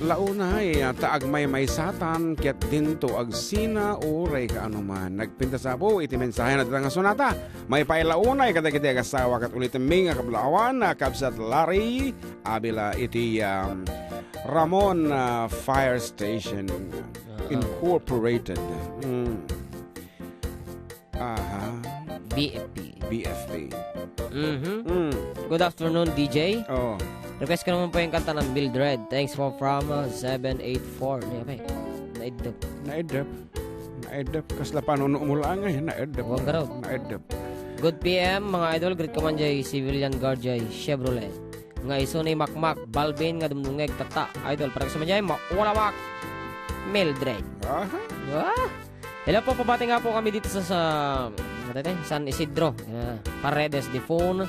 launa taag may satan ket dinto ag sina oray ka anuman nagpinta sa po iti mensahe na nga sonata may pailaunay kadagiti agasawa kat ulit nga kablawan kabsat Larry abila iti Ramon Fire Station Incorporated. BFP. Good afternoon, DJ. Oh. Request ko naman po yung kanta ng Mildred. Thanks for from 784. Naidap. Kasla panuno mo lang ngayon. Naidap. Good PM, mga idol. Great command jay, Civilian Guard jay, Chevrolet. Nga iso ni Makmak, Balbin, nga dumdungeg, tata. Idol, parang sa manjay, maulawak. Mildred. Hello po, pabati nga po kami dito sa San Isidro. Paredes de Phone.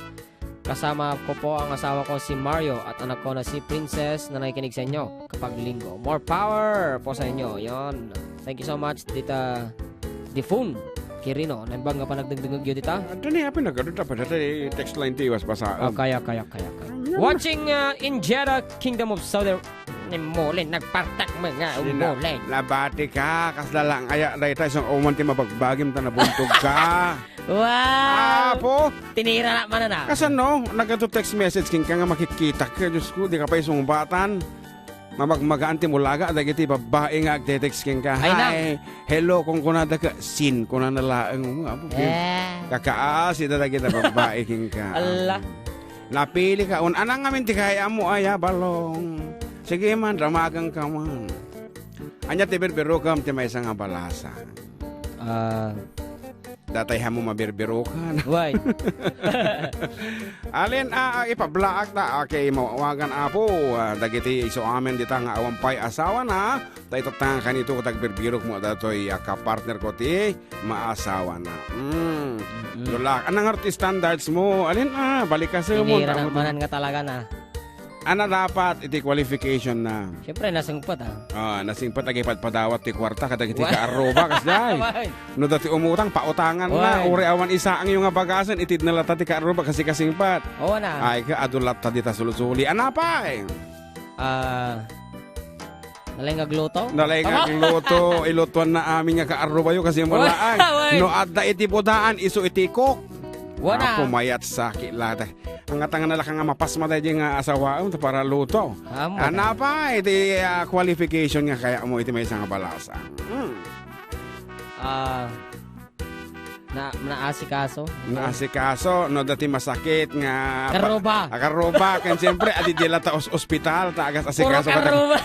Kasama ko po ang asawa ko si Mario at anak ko na si Princess na nakikinig sa inyo kapag linggo. More power po sa inyo. Yon. Thank you so much, Tita Difun Kirino. Nambang nga pa nagdagdagag yun, Tita? Ito niya, pinagkado pa. Text line tiwas pa sa... Kaya. Watching in Jeddah, Kingdom of Saudi Mulin, nagpartak mga umulin. Nabati ka, kasdalang aya na ito, isang umanti mabagbagim ta nabuntog ka. Wow! Apo? Tinira na man na. Kasi no, nagkato text message king ka nga makikita ka. Diyos ko, di ka pa isang batan. Mamagmagaan mulaga, dagiti babae nga agte-text king ka. Hi, hello, kung kunada ka, sin, kunana laang mo. Kakaasi na dagiti babae king ka. Allah. Napili ka, anang ngamin ti kaya mo, aya, balong. Sige man, dramagang ka man. Anya tibir-biro kam ti may isang balasa. Datay mo mabir-biro ka. Why? Alin, ipablaak na. Okay, mawagan apo. Dagiti iso amin dita nga awampay asawa na. Tay tatang kanito katagbir-biro mo datoy ka-partner ko ti maasawa na. Dulak. Anang artist standards mo? Alin, balik ka sa mo. Tinira na manan nga talaga na. Ano dapat iti qualification na? Siyempre, nasingpat nasingpat agipad padawat ti kwarta kada iti kaaroba kasday. No dati umutang pautangan na uri awan isa ang yung bagasan itid na lata ti kaaroba kasi kasingpat. Oo na. Ay ka adulat ta dita sulusuli. Ana pa Nalay nga gluto? Nalay nga gluto. Ilutuan na amin nga kaaroba yun kasi wala ay. No adda iti budaan iso iti kok. Wala. Pumayat sa kilata. Ang atangan nala nga mapasma tayo nga asawa para luto. Ano pa, iti qualification nga kaya mo iti may isang balasa. Naasikaso? Naasikaso, no dati masakit nga... Karoba. Karoba, kan siyempre, adidila ta ospital, ta agas asikaso. Puro karoba.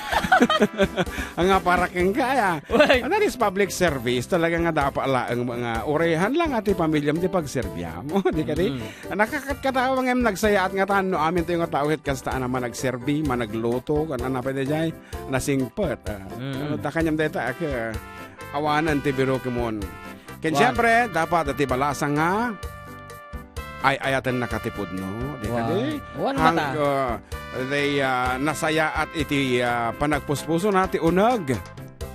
Ang nga para kang kaya. Ano is public service, talaga nga dapat lang mga urehan lang ati pamilyam di pagserbya mo. Di ka di? Nakakatkatawa nga nagsaya at nga tano, amin to yung tawit kasta naman nagserbi, managluto, kan na pwede dyan, nasingpot. Ano ta kanyam dito, awanan ti biro kimon. Ken siyempre, dapat ati balasa nga ay ayatan nakatipod, no? Di ka di? Nasaya at iti panagpuspuso na ti unag.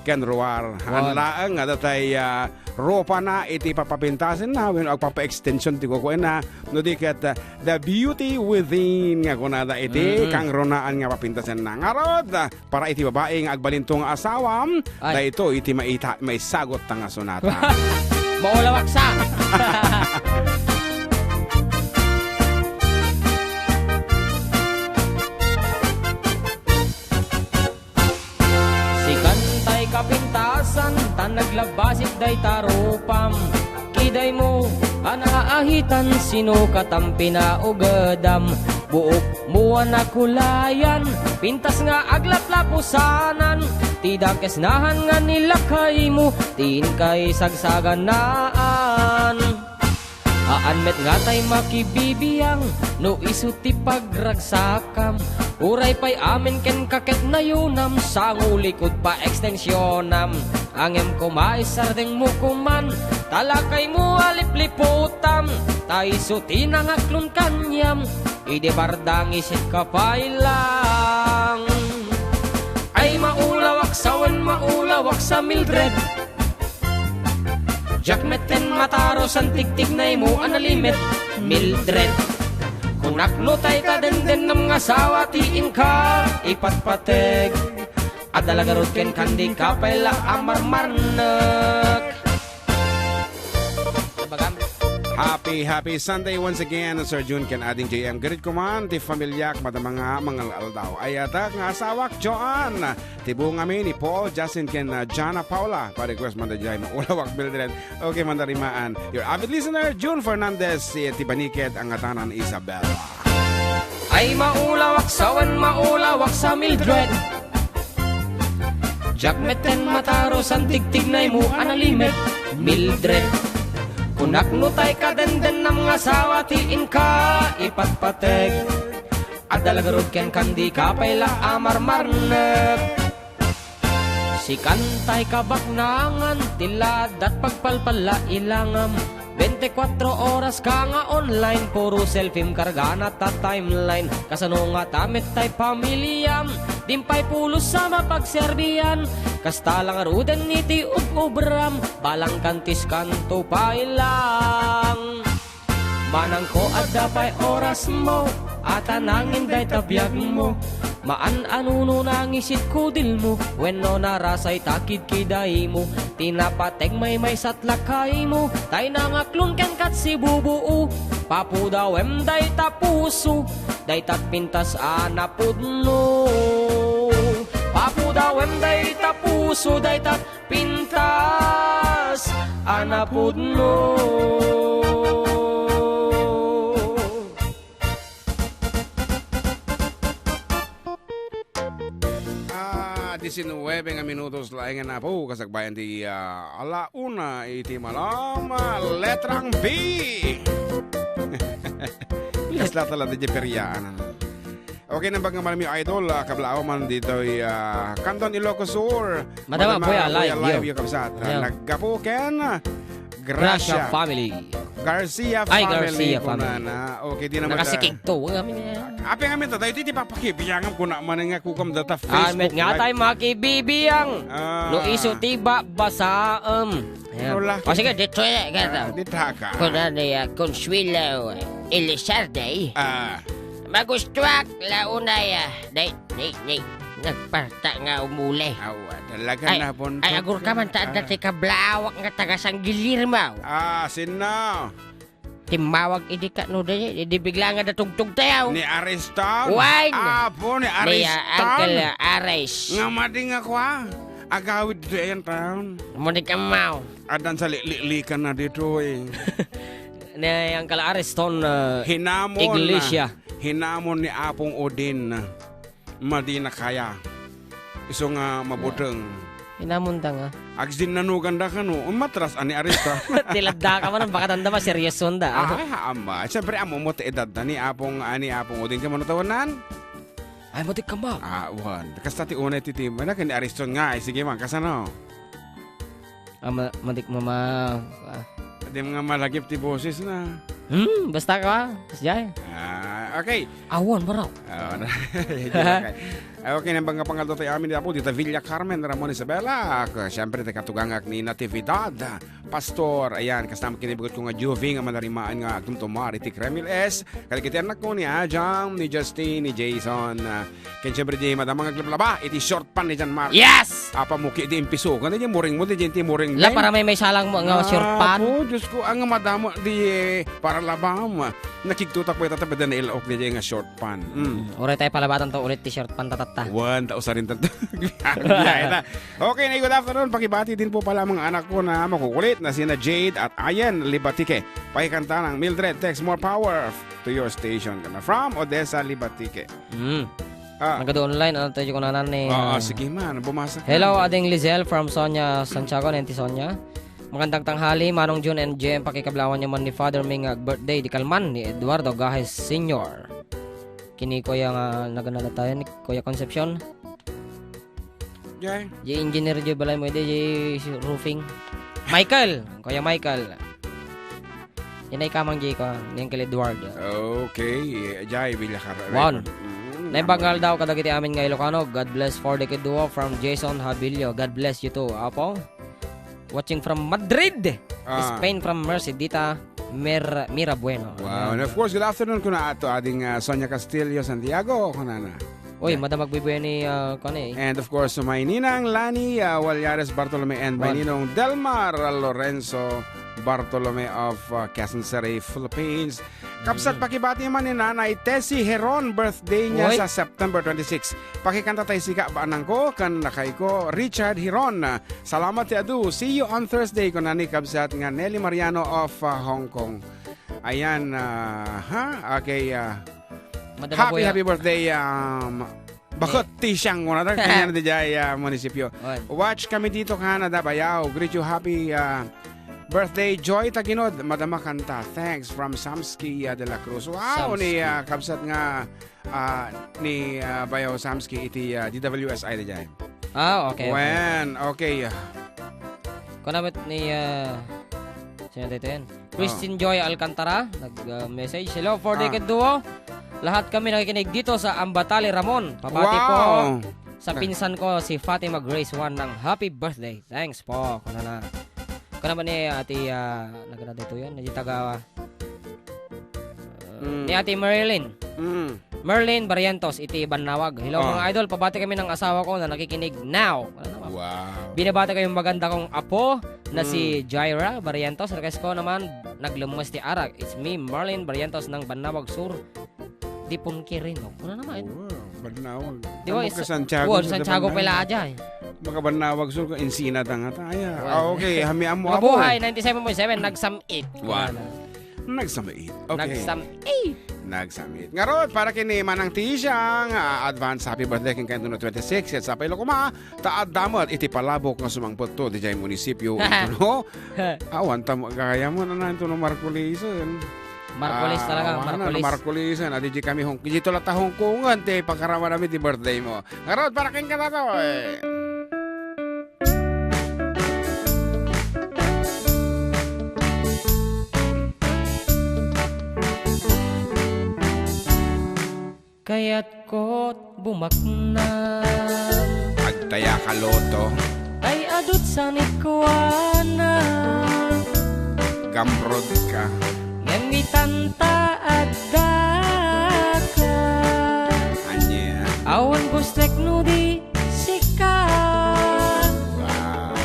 Ken ruar. Hanlaang nga datay ropa na iti papapintasin na when agpapa-extension ti kukuin na no di ket the beauty within nga kunada iti kang ronaan nga papintasin na ngarod para iti babae nga agbalintong asawam dayto iti may sagot ta nga sonata. Maulawak sa. Si kantay kapintasan tan naglabasit day tarupam. Kiday mo anaahitan sino katampi na ugadam. Buok muwan na kulayan pintas nga aglatlapusanan. Tidak kesnahan nga nilakay mo, tin kay sagsaganaan. Aanmet nga tay makibibiyang, no isuti pagragsakam. Uray pa'y amin ken kaket na yunam, sa ngulikod pa ekstensyonam. Angem kumaisardeng mo kuman, talakay mo alipliputam. Tay suti nang aklon kanyam, ide bardang isit kapailang. Ay maulawak sa Mildred. Jakmeten mataros ang tigtig na imo analimit Mildred. Kung naklutay ka den ng asawa tiin ka ipatpateg. Adalaga rod ken kandi kapay la amarmarnak. Bagam. Happy Sunday once again, Sir June ken ading JM. Garit ko man, ti familyak, madamanga mga aldaw. Ayatak nga asawak, Joan. Tibong amin ni Paul, Justin ken Jana Paula. Pa-request man da dyan, ulawak Mildred. Okay, mandarimaan. Your avid listener, June Fernandez, si Tibaniket, ang atanan Isabel. Ay maulawak sawan, maulawak sa Mildred. Jakmeten mataros ang tigtignay mo analimet, Mildred. Kunak nutay ka denden ng mga sawatiin ka ipatpateg. Adalagarod ken kandi kapay la amarmarnek. Si kantay kabaknangan tilad at pagpalpala ilangam. 24 oras ka nga online, puro selfie kargana ta timeline. Kasano nga tamit tay pamilyam, dimpay pulos sa mapagserbiyan. Kasta lang aruden iti ubram, balang kantis kanto pa ilang. Manang ko at dapay oras mo, at anangin day tabiyag mo. Maan-anuno nang isit kudil mo, when no narasay takid kiday mo. Tinapateg may satlakay mo, tay nangaklon ken kat si bubuo. Papudawem day tapuso, day tatpintas anapudno. Papudawem day tapuso, day tatpintas anapudno. 19 nga minutos laing na po kasagbayan di alauna iti malam letrang B. Yes la tala di periyaan. Okay nang bagang malam yung idol kablao man dito Canton Ilocos Sur. Madama po ya live yung kabsat. Naggapo ken Gracia family. Garcia Ay, family. Garcia family. Okay, di naman. Nakasikig to. Api nga minta, tayo titi papakibiyangam ko na man nga kukam data Facebook. Nga tayo makibibiyang. No iso tiba basa. O sige, dito yan. Dito ka. Kuna niya, Consuelo Elizarde. Magustuak, launay. Day. Nagparta nga umuli. Talaga na po. Ay, agur ka man taan dati kablawak nga tagasang gilirmaw. Sino? Timawag idi ka no day, idi bigla nga datugtog tayaw. Ni Ariston? Wine. Po, ni Ariston. Ni Uncle Aris. Nga mading ako agawid dito yan taon. Muni ka mau. Adan sa likan na dito Ni Uncle Ariston Hinamon Iglesia. Hinamon ni Apong Odin madi na kaya. Iso nga mabuteng. Hinamunta nga. Agsin nanugan da ka no. Matras ani Arista. Tilada ka man. Baka tanda ba serious sonda. Amba. Siyempre amo mo edad na ni Apong Odin ka manutawanan. Ay mo di ka ma. Wan. Kasta ti unay ti team. Ano ka ni Ariston nga. Sige man. Kasano? Madik mama. Di mga malagip ti boses na. Basta ka. Kasjay. Okay. Awon baraw. Okay, nang bang pangaldo tayo amin po dito Villa Carmen, Ramon Isabela. Siyempre, katugangak ni Natividad Pastor. Ayan, kasama kinibugot ko nga Juving, ang manarimaan nga agtumtumari ti Kremil S. Kalikitian na ko ni Ajam, ni Justin, ni Jason. Kaya siyempre di madamang aglablaba, iti short pan ni Jan Mark. Yes! Muki di impiso. Kanda di muring mo, di ti muring. La, para may salang mo nga short pan. Diyos ko, ang madamo di para labam. Nakiktutak po ito tapos na ilaok di nga short pan. Uray tayo palabatan to ulit ti short pan tatata. One, tausa rin tato. Okay, na good afternoon. Pakibati din po pala mga anak ko na makukulit na sina Jade at Ayen Libatike. Pakikanta ng Mildred, text more power to your station. From Odessa, Libatike. Nagado online, ano tayo ko nanan ni... sige man, bumasa ka. Hello, Ading Lizelle from Sonia, Santiago, Nenti Sonia. Magandang tanghali, Manong June and JM. Pakikablawan naman ni Father Ming birthday di Kalman ni Eduardo Gajes Sr. Kini Kuya nga naganala tayo ni Kuya Concepcion. Jay. Engineer Joy balay mo di roofing. Michael, Kuya Michael. Yan ay kamang Jay ko, ni Uncle Eduardo. Okay, Jay Villacaro. One. Naibangal daw kadagiti amin nga Ilocano. God bless for the duo from Jason Habilio. God bless you too. Apo. Watching from Madrid, Spain from Mercedita. Mira Bueno. Wow, and of course, good afternoon kuna ato ading Sonia Castillo Santiago kuna na. Uy, madamag bibuya ni kani. And of course, may Ninang Lani Walyares Bartolome and may Ninong Delmar Lorenzo Bartolome of Quezon City, Philippines. Kapsat pakibati man ni Nanay Tessie Heron, birthday niya sa September 26. Pakikanta tayo sika baanang ko, kan nakay ko, Richard Heron. Salamat ti Adu. See you on Thursday ko nani kapsat nga Nelly Mariano of Hong Kong. Ayan, okay. Happy birthday, bakit tisang mo na kanya na dijay munisipyo. Watch kami dito Canada, Bayaw. Greet you happy birthday, Joy Taginod, madama kanta. Thanks from Samsky de la Cruz. Wow, ni kapsat nga ni Bayaw Samsky iti DWSI dijay. Okay. When, okay. Kunamit ni sino dito yan? Christine Joy Alcantara nag-message. Hello for Decade Duo. Lahat kami nakikinig dito sa Ambatali Ramon. Pabati po sa pinsan ko si Fatima Grace Juan ng happy birthday. Thanks po. Kuna ba ni ati nagana dito yan? Nadi taga ni ati Marilyn. Merlin Barrientos iti Banawag. Hello mga idol, pabati kami ng asawa ko na nakikinig now. Wow. Binabati ko yung maganda kong apo na si Jaira Barrientos. Request ko naman naglumuwas ti Arak. It's me, Merlin Barrientos ng Banawag Sur. Di punkirin mo. Ano naman? Banawag. Di ba? Santiago pala aja. Makabanawag sur ko insina tanga taya. Okay, hamian mo ako. Mabuhay 97.7 nagsamit. Wow. Nagsamit. Okay. Nagsamit. Ngarod, para kini manang tisang advance happy birthday king kanto no 26 at sa paylo kuma taad damot iti palabok nga sumangpot to di jay munisipyo no. Awan tam gaya mo na nanto no Marcolison. Marcolis talaga, Marcolis. Marcolisan, adi di kami dito la ta Hong Kongan te pagkarama namin ti birthday mo. Ngarod, para king ka na to. Kaya't ko't bumaknan Agtaya ka loto ay adut sanit kuana Gamrod ka Ngemitanta adda ka Anya Awan gustek nudi sika Wow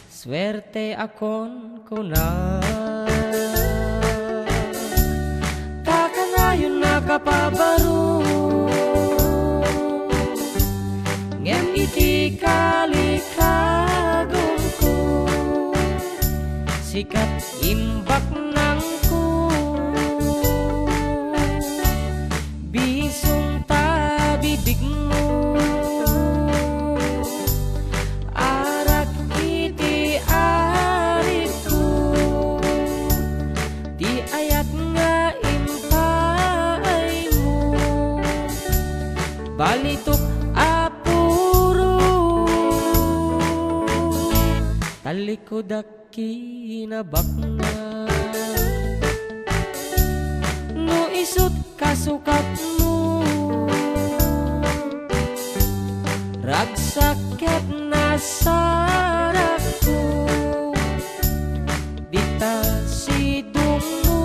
Swerte akon kunan Takanayon nakapabaru Ngem iti kalikagong ko Sikat imbak nangku Bisong tabibig mo Arak iti arit ko Di ayat nga impay mo Balitok apuro Talikodak kinabakna No isut kasukat mo Ragsaket na sarak ko Dita sidong mo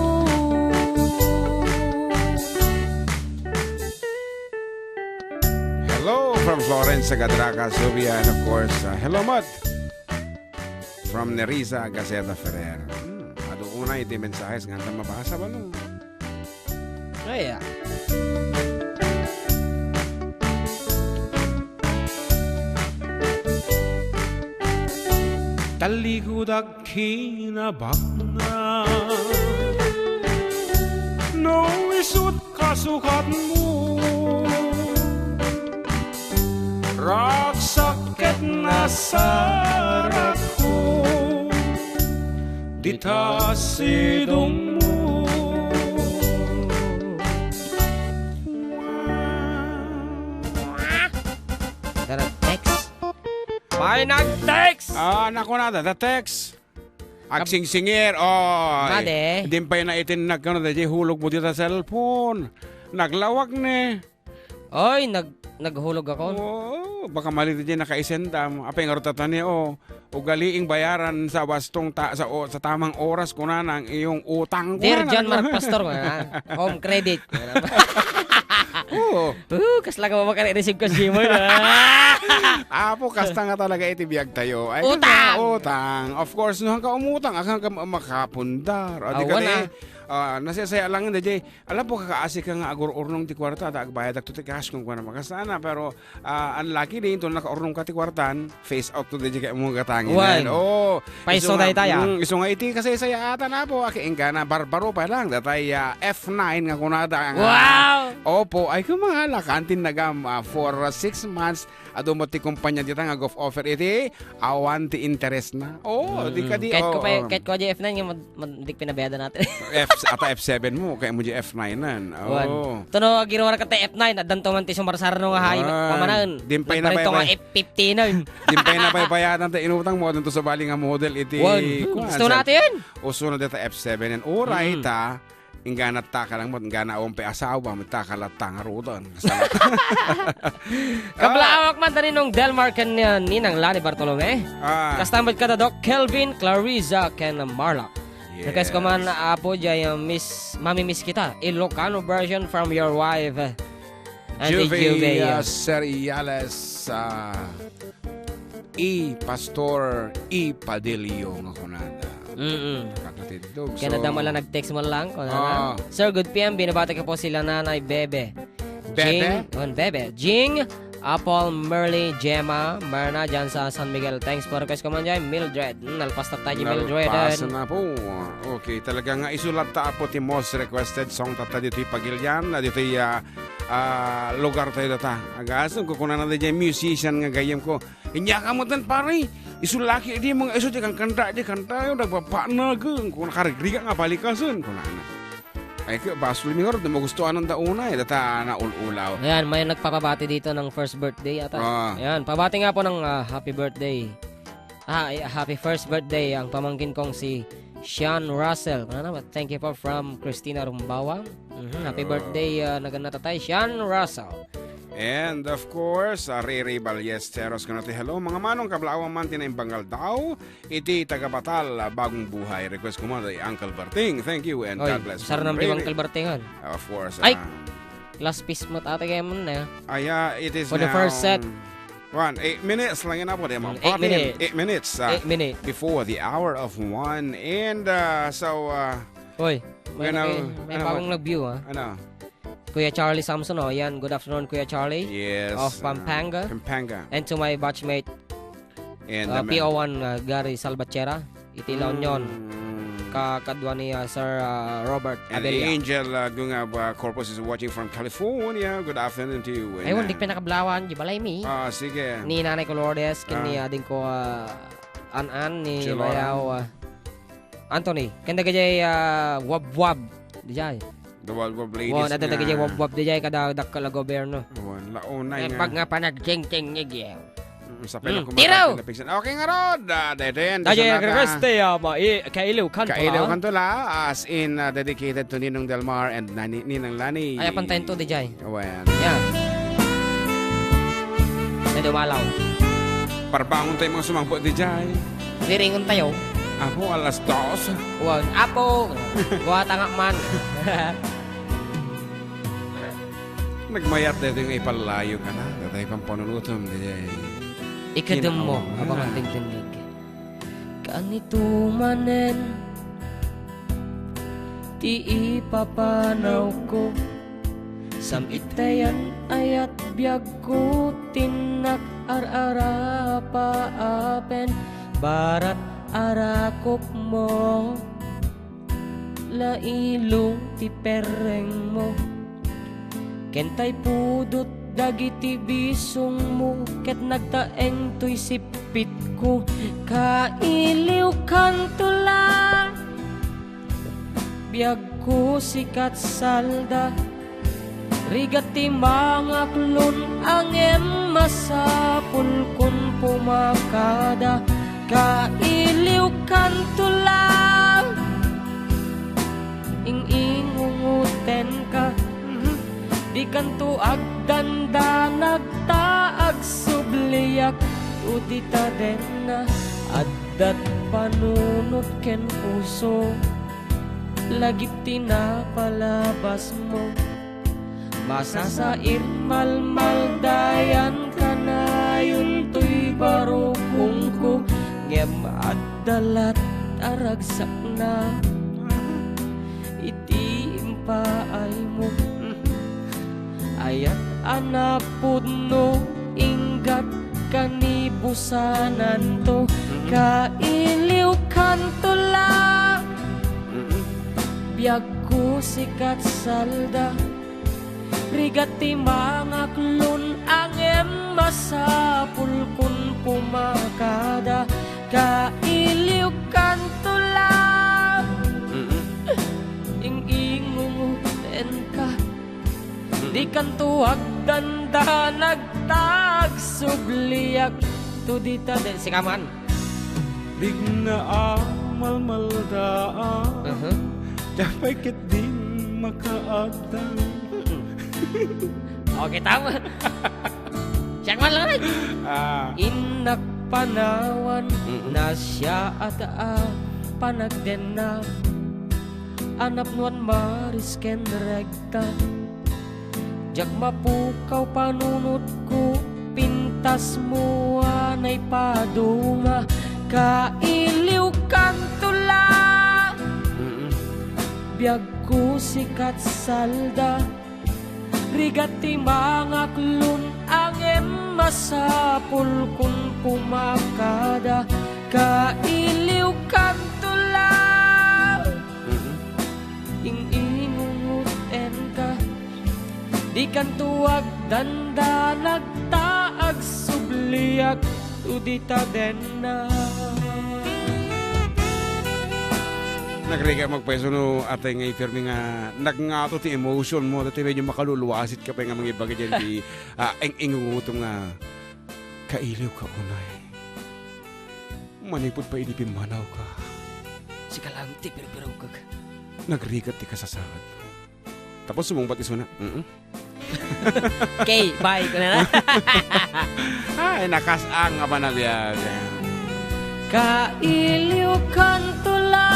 Hello from Florence Gadraca, Zubia, and of course, hello Mud from Nerissa Gazeta Ferrer. Ado una iti mensahes nga mabasa ba no? Ay, Talikudak kinabakna No isut kasukat mo Raksakit na sarak ko Dita sidong mo text. May nag-text! Naku na, the text. Agsing-singir, Made. Hindi pa yun na itin nagkano, hulog mo dito sa cellphone. Naglawag ni. Oy, naghulog ako. Baka mali din nakaisendam. Apay nga rotatan niya, ugaliing bayaran sa wastong sa tamang oras ko na ng iyong utang ko. Dear John Mark Pastor, home credit. Apo. Kasla ka makare-receive ka Gmail. Apo, kasta nga talaga itibiyag tayo. Ay, Utang! Utang. Of course, no, ka umutang, akang ka makapundar. O, di ka nasasaya lang yun, DJ. Alam po, kakaasi ka nga agor-urnong ti kwarta, agbayad ak to ti cash kung kuwan makasana. Pero, unlucky din, ito naka-urnong ka ti kwartan, face out to DJ kaya mga katangin. Oh, paiso tayo tayo. Iso nga iti kasi saya ata na po. Aki ka na barbaro pa lang. Datay F9 nga kunada. Wow! Opo, ay kumahala. Kantin nagam for 6 months. Adumati kumpanya dito nga of offer iti. Awan ti interest na. Oh, di ka di. Kahit ko aja F9 nga madik pinabayada natin. Ata F7 mo. Kaya mo di F9 nan. Oh. Tuno ginawa ka tayo F9. Adanto man ti sumarsar no nga hay. Pamanan. Dimpay na pa F50 na. Dimpay na pa bayadan ta inutang mo dito sa bali nga model iti. Gusto natin. Uso na dito F7 and oray ta. Ingganat ta ka lang mo, ingana pe asawa, magtakalat ta nga rudan. Kablawak man tani nung Delmar ken ninang Lani Bartolome. Kastamad ka na Doc Kelvin, Clariza, ken Marla. Yes. Request ko man apo jay Mami Miss Kita, Ilocano version from your wife. Juve Seriales Pastor Padilio nga kunada. Kaya nadamala nag-text mo lang. Sir, good PM. Binabati ko po sila nanay Bebe. Bebe. Jing, Apple, Merly, Gemma, Merna, dyan sa San Miguel. Thanks for request ko man dyan. Mildred. Nalpas na tayo Mildred. Nalpas na po. Okay, talaga nga isulat ta po ti most requested song tata dito yung Pagilyan. Dito yung lugar tayo data. Agasan ko kung na dyan musician nga gayam ko. Inya ka mo tan pare. Isulaki di mga iso di kanta yung nagpapana kung nakarigriga nga balikasan kung na. Ay ka basul mi hor mo gusto anong dauna data na ululaw. Ayan, may nagpapabati dito ng first birthday ata. Ayan, pabati nga po ng happy birthday. Happy first birthday ang pamangkin kong si Sean Russell. Thank you po from Christina Rumbawa. Happy birthday naganata Sean Russell. And of course, Riri Ballesteros kanati hello. Mga manong kablawang man tinaimbangal daw. Iti tagabatal bagong buhay. Request ko mo ay Uncle Berting. Thank you and God bless. Sarang naman yung Uncle Bertingan. Of course. Ay! Last piece mo ate kayo mo na. It is for the first set. 8 minutes lang yun na po. 8 minutes. 8 minutes. Before the hour of 1. And Hoy, may bagong nag-view Ano? Kuya Charlie Samson, yan. Good afternoon, Kuya Charlie. Yes. Of Pampanga. And to my batchmate, and PO1 Gary Salvatierra. Itilaw nyon. Kakadwa ni Sir Robert Abella. And Angel Corpus is watching from California. Good afternoon to you. Ay, hindi pinakablawan. Di balay mi. Sige. Ni Nanay ko Lourdes, kini ading ko An-An, ni Bayaw Anthony. Kanda kajay wab-wab. Di jay. The Wab ladies. Nadadaga jay wab-wab di jay kadadak kala gobyerno. Launay nga. Pag nga pa nag-ting-ting niya. Sa pila kumakas. Okay nga rod. Deden. Kailiw Kantola. As in dedicated to Ninong Delmar and Ninang Lani. Ay, pantayin to di jay. Ayan. Yan. Na dumalaw. Parbangon tayo mga sumangpo di jay. Diringon tayo. Apo, alas 2. Apo, buhat ang man. Nagmayat dito yung ipalayo ka na. Datay pang panunutom. Ikadum mo, habang ang tingtingig. Kanito manen, ti ipapanaw ko. Samitayan ayat biyag ko, tinak ar-ara paapen. Barat arakop mo, lailong ti pereng mo. Kentay pudot dagiti bisong mo, ket nagtaeng to'y sipit ko. Kailiw kantula, biyag ko sikat salda. Rigati mga klon angem masapul kun pumakada. Kailiw kantula, ing-ingunguten ka. Di kanto agdanda nagtaag subliyak. Udita den na addat panunot ken puso. Lagit tinapalabas mo. Masasair malmaldayan ka na yun to'y barukong ko ngem at dalat aragsak na iti impaay mo ayat anapod no inggat kanibusanan to kailiw kanto lang biyag ko sikat salda rigati mga klon angem masapul kun pumakada kailiw kanto lang ing-ingunguten ka di kanto agdanda nagtag subliyak to dita den sikaman Bigna amal maldaan Dapat kit din makaagdang Okay, tama. Siyak man lang rin. Inak panawan na siya at panagden na anap nuan marisken regta jak mapukaw panunod ko pintas mo anay padunga kailiw kantula biyag ko sikat salda rigati mga klon angem masapul kun pumakada kailiw kantula ing-ingunguten ka di kantuag danda nagtaag subliak udita den na Nagriga magpeso no atay nga ifirmi nga nagngato ti emotion mo dati medyo makaluluwasit ka pa nga mga ibagay dyan di ing-ingungutong nga kailiw ka unay manipod pa inipin manaw ka sika lang ti pero kag nagrigat ti kasasagad tapos sumungbat iso na okay bye ko na ay nakasang nga ba nagyag kailiw kantula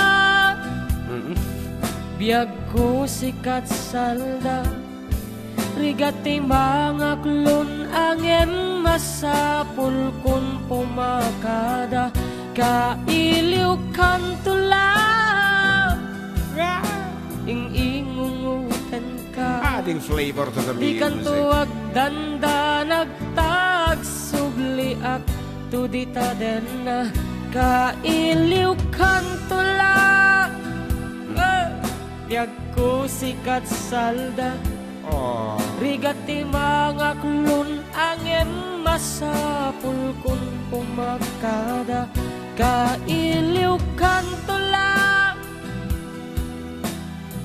biyag ko sikat salda rigati mga klon angem masapul kun pumakada kailiw kantula ing-ingunguten ka adding flavor to the di music kantuag danda nagtag subliak tudita den na kailiw kantula biyag ko sikat salda rigati mga klon angem masapul kun pumakada kailiw kantula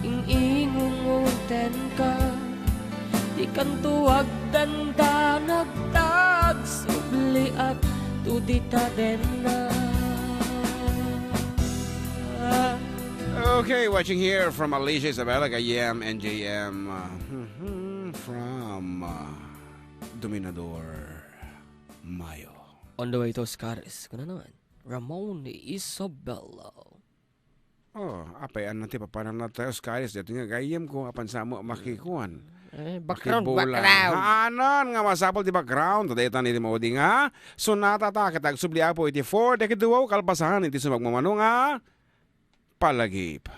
ing-ingunguten ka di kantuag danda nagtag subliak tudita den na Okay, watching here from Alicia Isabella, Gayam, NJM, from Dominador Mayo. On the way to Oscaris, kuna naman, Ramon Isabella. Oh, apayan natin papanan na tayo Oscaris. Dito nga Gayam ko, apan sa mo makikuan. Background. Anon nga masapol di background. Today ito ni mo di nga. Sonata ta, kitag subli po iti 4, dekiduwaw kalpasahan, iti sumagmamano nga. Palagip.